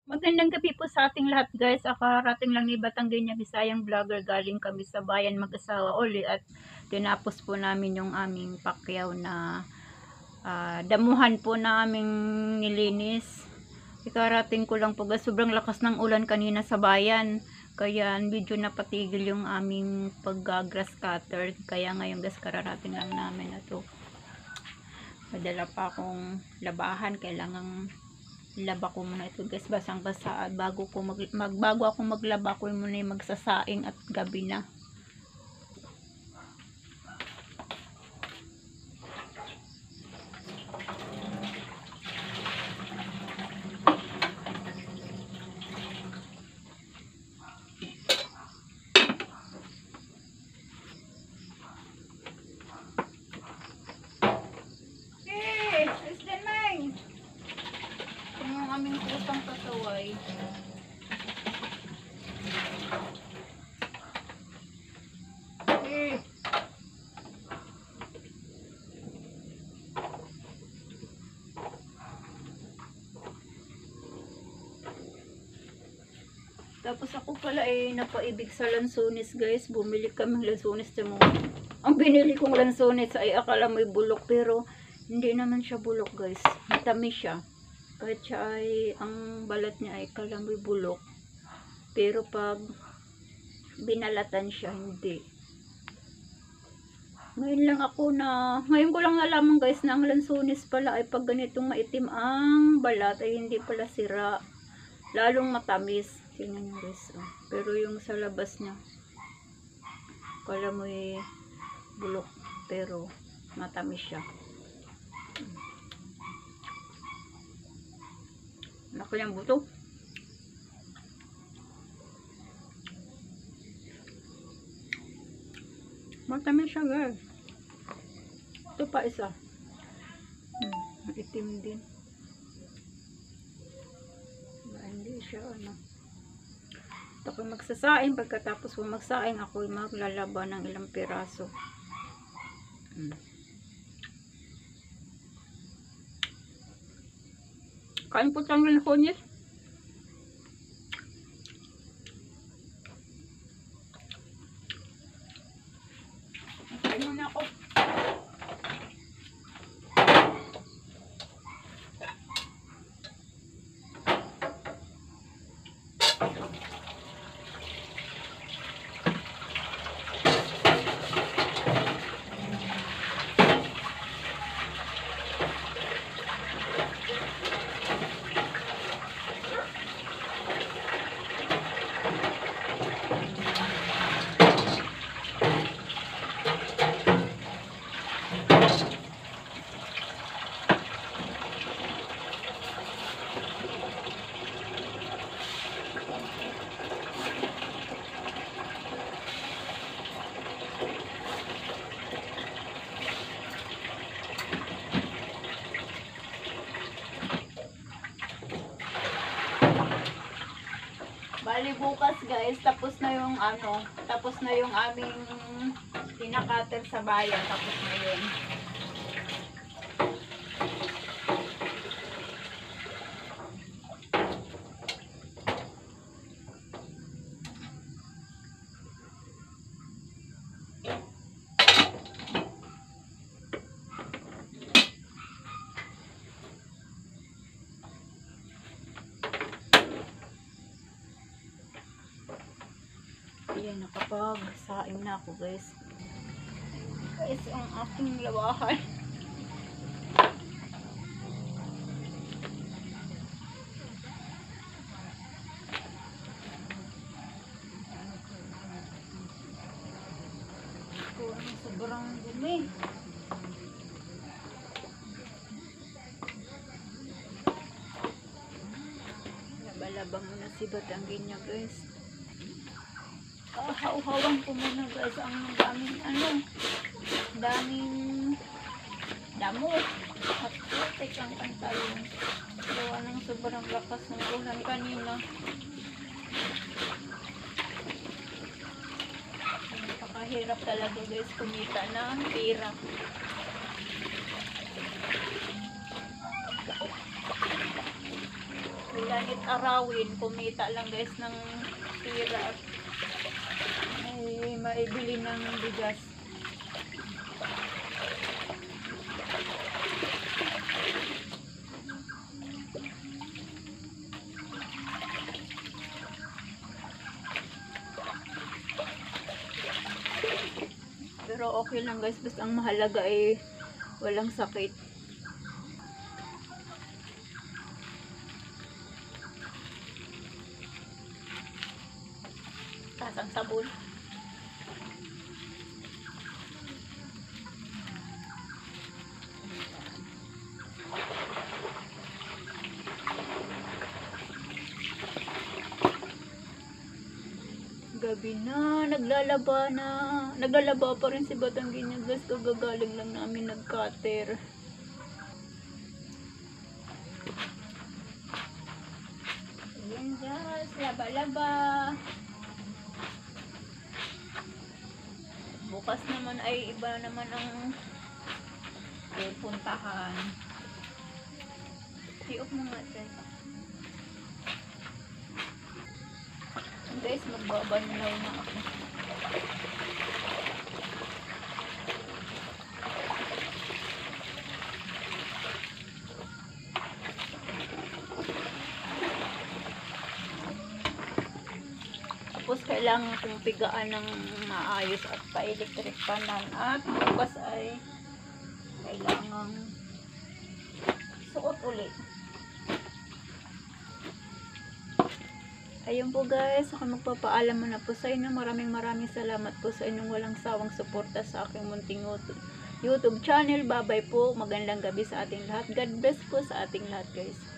Magandang gabi po sa ating lahat guys. Kakarating lang ni Batanggenya Bisayang Vlogger. Galing kami sa bayan mag-asawa uli at tinapos po namin yung aming pakyaw na damuhan po naming nilinis. Ikarating ko lang po guys. Sobrang lakas ng ulan kanina sa bayan. Kaya medyo napatigil yung aming pag-grass cutter. Kaya ngayon guys kararating lang namin na to. Madala pa akong labahan. Kailangang laba ko muna ito guys, basang basa at bago ako maglaba ko muna yung magsasaing at gabi na. Aming utang kataway. Tapos ako pala napaibig sa lansones guys. Bumili kami ng lansones. Ang binili kong lansones ay akala may bulok pero hindi naman siya bulok guys. Matamis siya. Kahit siya ay, ang balat niya ay kalamoy bulok. Pero pag binalatan siya, hindi. Ngayon ko lang nalaman guys na ang lansones pala ay pag ganitong maitim ang balat ay hindi pala sira. Lalong matamis. Tingnan nyo guys. Oh. Pero yung sa labas niya, kalamoy bulok. Pero matamis siya. Laki yung buto. Matamis siya guys. Ito pa isa. Itim din. Hindi siya Ito ko magsasaing. Pagkatapos ko magsaing, ako maglalaba ng ilang piraso. Kain po tayong lansones. Kain muna ako. Bali bukas guys, tapos na yung aming pinakater sa bayan, tapos na yun. Ayan, nakapag-saing na ako guys. Guys, ang aking labahan. Sobrang dumi. Laba-laba muna si Batanggenya guys. Hauhawan ko muna guys ang daming damo at putik ang pantalon. Gawa ng sobrang lakas ng ulan kanina. Napakahirap talaga guys kumita ng pera. Lanit arawin, kumita lang guys ng tira at maibili ng bigas. Pero okay lang guys, basta ang mahalaga ay walang sakit. Tasang sabon. Gabi na, naglalaba pa rin si Batanggin guys, kagagaling lang namin nag-cutter. Ayan guys, laba-laba. Bukas naman ay iba naman ang puntahan. Tiok mo nga guys. Guys, magbabanlaw na ako. Tapos kailangan kong pigaan ng maayos at pa-electric panan. At bukas ay kailangan suot ulit. Ayun po guys, ako magpapaalam na po sa inyo. Maraming salamat po sa inyong walang sawang suporta sa aking munting YouTube channel. Bye bye po. Magandang gabi sa ating lahat. God bless po sa ating lahat guys.